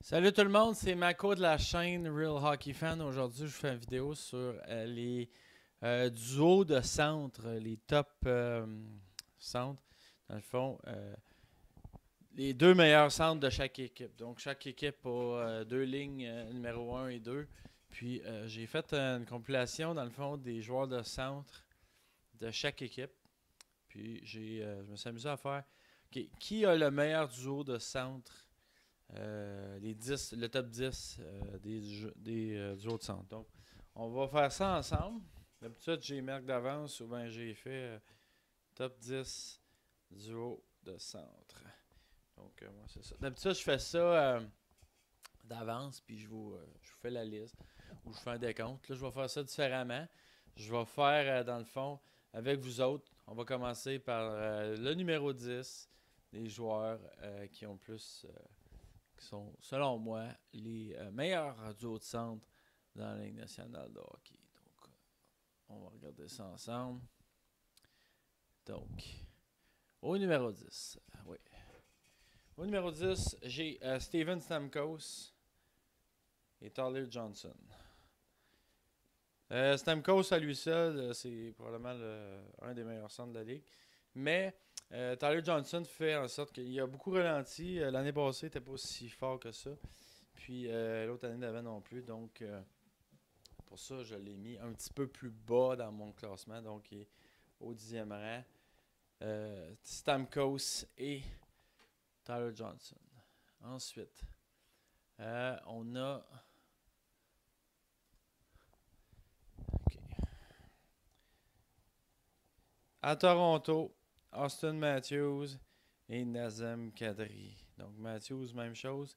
Salut tout le monde, c'est Mako de la chaîne Real Hockey Fan. Aujourd'hui, je fais une vidéo sur les duos de centre, les top centres. Dans le fond, les deux meilleurs centres de chaque équipe. Donc, chaque équipe a deux lignes numéro un et 2. Puis, j'ai fait une compilation, dans le fond, des joueurs de centre de chaque équipe. Puis, je me suis amusé à faire qui a le meilleur duo de centre les 10, le top 10 des autres centres. Donc, on va faire ça ensemble. D'habitude, j'ai marque d'avance ou bien j'ai fait top 10 duo de centre. Donc, moi, c'est ça. D'habitude, je fais ça d'avance, puis je vous fais la liste ou je fais un décompte. Là, je vais faire ça différemment. Je vais faire, dans le fond, avec vous autres, on va commencer par le numéro 10 des joueurs qui ont plus qui sont, selon moi, les meilleurs duos de centre dans la Ligue nationale de hockey. Donc, on va regarder ça ensemble. Donc, au numéro 10, oui. Au numéro 10, j'ai Steven Stamkos et Tyler Johnson. Stamkos, à lui seul, c'est probablement un des meilleurs centres de la Ligue. Mais Tyler Johnson fait en sorte qu'il a beaucoup ralenti. L'année passée, il n'était pas aussi fort que ça. Puis l'autre année d'avant non plus. Donc, pour ça, je l'ai mis un petit peu plus bas dans mon classement. Donc, il est au 10e rang. Stamkos et Tyler Johnson. Ensuite, on a. OK. À Toronto, Austin Matthews et Nazem Kadri. Donc, Matthews, même chose.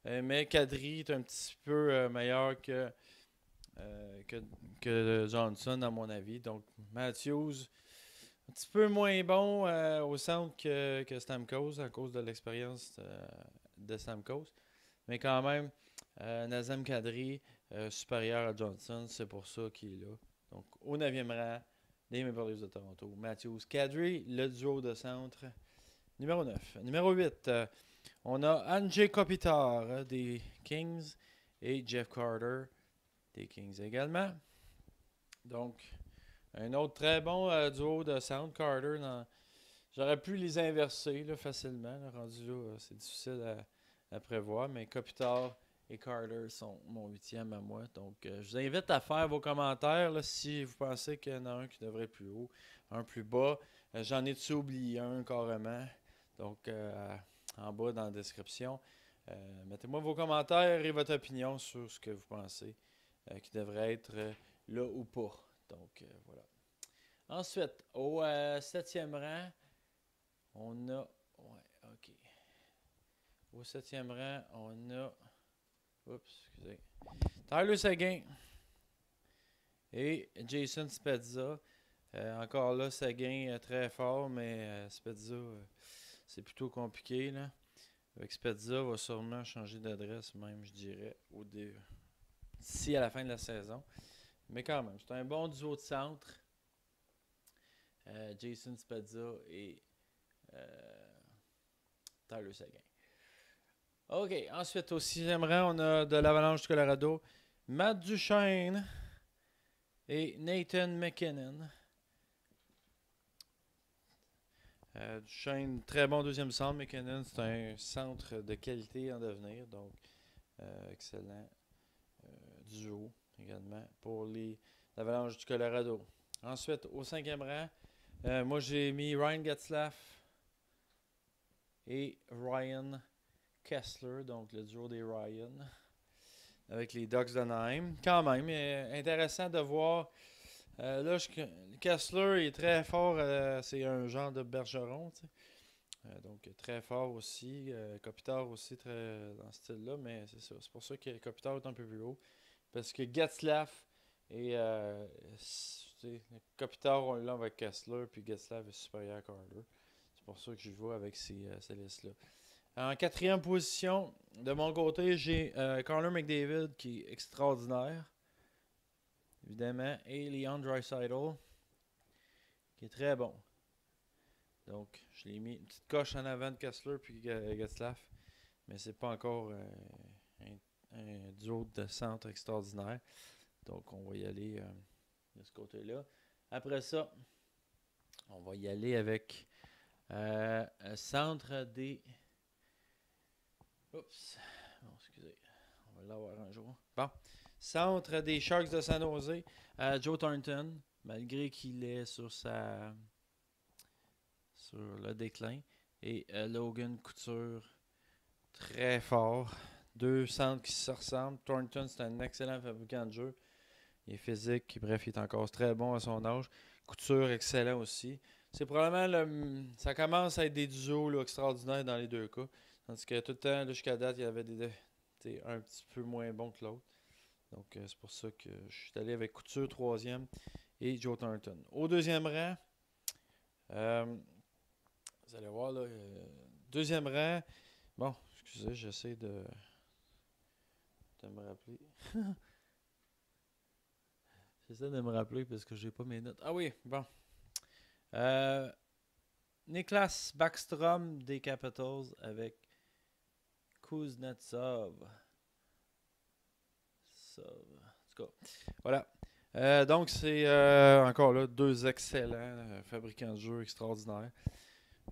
Mais Kadri est un petit peu meilleur euh, que, que Johnson, à mon avis. Donc, Matthews, un petit peu moins bon au centre que Stamkos à cause de l'expérience de Stamkos. Mais quand même, Nazem Kadri, supérieur à Johnson, c'est pour ça qu'il est là. Donc, au 9e rang, des Maple Leafs de Toronto. Matthews, Kadri, le duo de centre. Numéro 9. Numéro 8, on a Andrzej Kopitar des Kings et Jeff Carter des Kings également. Donc, un autre très bon duo de centre, Carter. J'aurais pu les inverser là, facilement. Là, rendu là, c'est difficile à prévoir, mais Kopitar et Carter sont mon 8e à moi. Donc, je vous invite à faire vos commentaires là, si vous pensez qu'il y en a un qui devrait être plus haut, un plus bas. J'en ai-tu oublié un carrément. Donc, en bas dans la description. Mettez-moi vos commentaires et votre opinion sur ce que vous pensez qui devrait être là ou pas. Donc, voilà. Ensuite, au 7e rang, on a. Ouais, ok. Au 7e rang, on a. Oups, excusez. Tyler Seguin et Jason Spezza. Encore là, Seguin très fort, mais Spezza, c'est plutôt compliqué. Là. Avec Spezza, va sûrement changer d'adresse, même, je dirais, d'ici à la fin de la saison. Mais quand même, c'est un bon duo de centre. Jason Spezza et Tyler Seguin. OK, ensuite, au 6e rang, on a de l'Avalanche du Colorado, Matt Duchesne et Nathan McKinnon. Duchesne, très bon deuxième centre. McKinnon, c'est un centre de qualité en devenir. Donc, excellent duo également pour l'Avalanche du Colorado. Ensuite, au 5e rang, moi j'ai mis Ryan Getzlaf et Ryan Kessler, donc le duo des Ryan, avec les Ducks d'Anaheim. Quand même, intéressant de voir. Là, Kessler est très fort, c'est un genre de bergeron, tu sais. Donc très fort aussi. Kopitar aussi très dans ce style-là, mais c'est ça. C'est pour ça que Kopitar est un peu plus haut. Parce que Getzlaf et Kopitar, on l'a avec Kessler, puis Getzlaf est supérieur à Carter. C'est pour ça que je vais avec ces listes-là. En 4e position, de mon côté, j'ai Connor McDavid qui est extraordinaire, évidemment, et Leon Draisaitl qui est très bon. Donc, je l'ai mis une petite coche en avant de Kessler puis Getzlaf, mais c'est pas encore un duo de centre extraordinaire. Donc, on va y aller de ce côté-là. Après ça, on va y aller avec centre des... Oups. Bon, excusez. On va l'avoir un jour. Bon. Centre des Sharks de San Jose. Joe Thornton, malgré qu'il est sur le déclin. Et Logan Couture, très fort. Deux centres qui se ressemblent. Thornton, c'est un excellent fabricant de jeu. Il est physique, bref, il est encore très bon à son âge. Couture, excellent aussi. C'est probablement ça commence à être des duos là, extraordinaires dans les deux cas. Tandis que tout le temps, jusqu'à date, il y avait un petit peu moins bon que l'autre. Donc, c'est pour ça que je suis allé avec Couture, troisième, et Joe Thornton. Au deuxième rang, vous allez voir, là, deuxième rang, bon, excusez, j'essaie de me rappeler. J'essaie de me rappeler parce que j'ai pas mes notes. Ah oui, bon. Niklas Backstrom des Capitals avec Kuznetsov. En tout cas, voilà. Donc, c'est encore là deux excellents fabricants de jeux extraordinaires.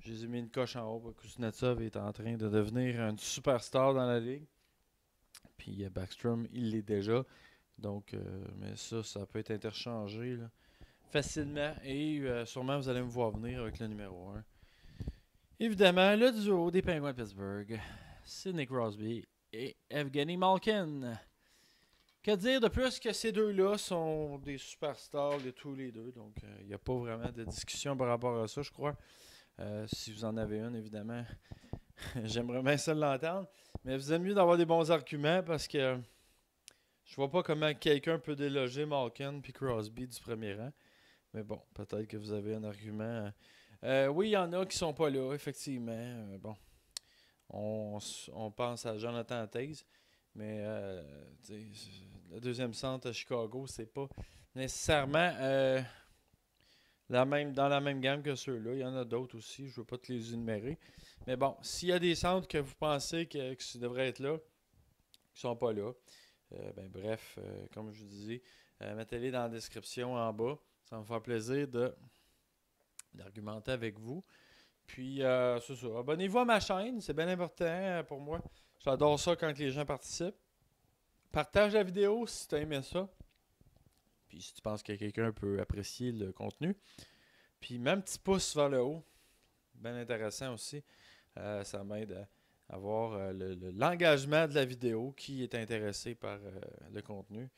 Je les ai mis une coche en haut. Kuznetsov est en train de devenir une superstar dans la ligue. Puis Backstrom, il l'est déjà. Donc, mais ça peut être interchangé là, facilement. Et sûrement, vous allez me voir venir avec le numéro 1. Évidemment, le duo des Penguins de Pittsburgh, Sidney Crosby et Evgeny Malkin. Que dire de plus que ces deux-là sont des superstars de tous les deux. Donc, il n'y a pas vraiment de discussion par rapport à ça, je crois. Si vous en avez une, évidemment, j'aimerais bien ça l'entendre. Mais vous êtes mieux d'avoir des bons arguments parce que je vois pas comment quelqu'un peut déloger Malkin puis Crosby du premier rang. Mais bon, peut-être que vous avez un argument. Oui, il y en a qui sont pas là, effectivement. Bon, on pense à Jonathan Toews. Mais le deuxième centre à Chicago, c'est pas nécessairement dans la même gamme que ceux-là. Il y en a d'autres aussi, je ne veux pas te les énumérer. Mais bon, s'il y a des centres que vous pensez que devraient être là, qui sont pas là, bref, comme je vous disais, mettez-les dans la description en bas. Ça va me faire plaisir d'argumenter avec vous. Puis, c'est ça. Abonnez-vous à ma chaîne, c'est bien important pour moi. J'adore ça quand les gens participent. Partage la vidéo si tu as aimé ça. Puis si tu penses que quelqu'un peut apprécier le contenu. Puis même petit pouce vers le haut. Bien intéressant aussi. Ça m'aide à avoir l'engagement de la vidéo qui est intéressé par le contenu.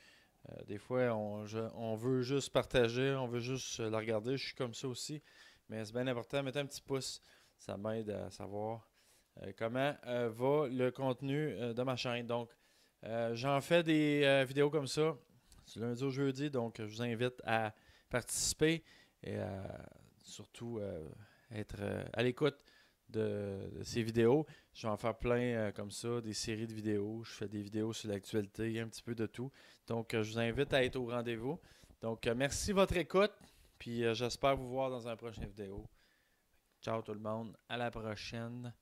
Des fois, on veut juste partager, on veut juste la regarder. Je suis comme ça aussi. Mais c'est bien important. Mettez un petit pouce. Ça m'aide à savoir comment va le contenu de ma chaîne. Donc, j'en fais des vidéos comme ça, du lundi au jeudi. Donc, je vous invite à participer et surtout être à l'écoute de ces vidéos. Je vais en faire plein comme ça, des séries de vidéos. Je fais des vidéos sur l'actualité, un petit peu de tout. Donc, je vous invite à être au rendez-vous. Donc, merci de votre écoute. Puis, j'espère vous voir dans un prochain vidéo. Ciao tout le monde. À la prochaine.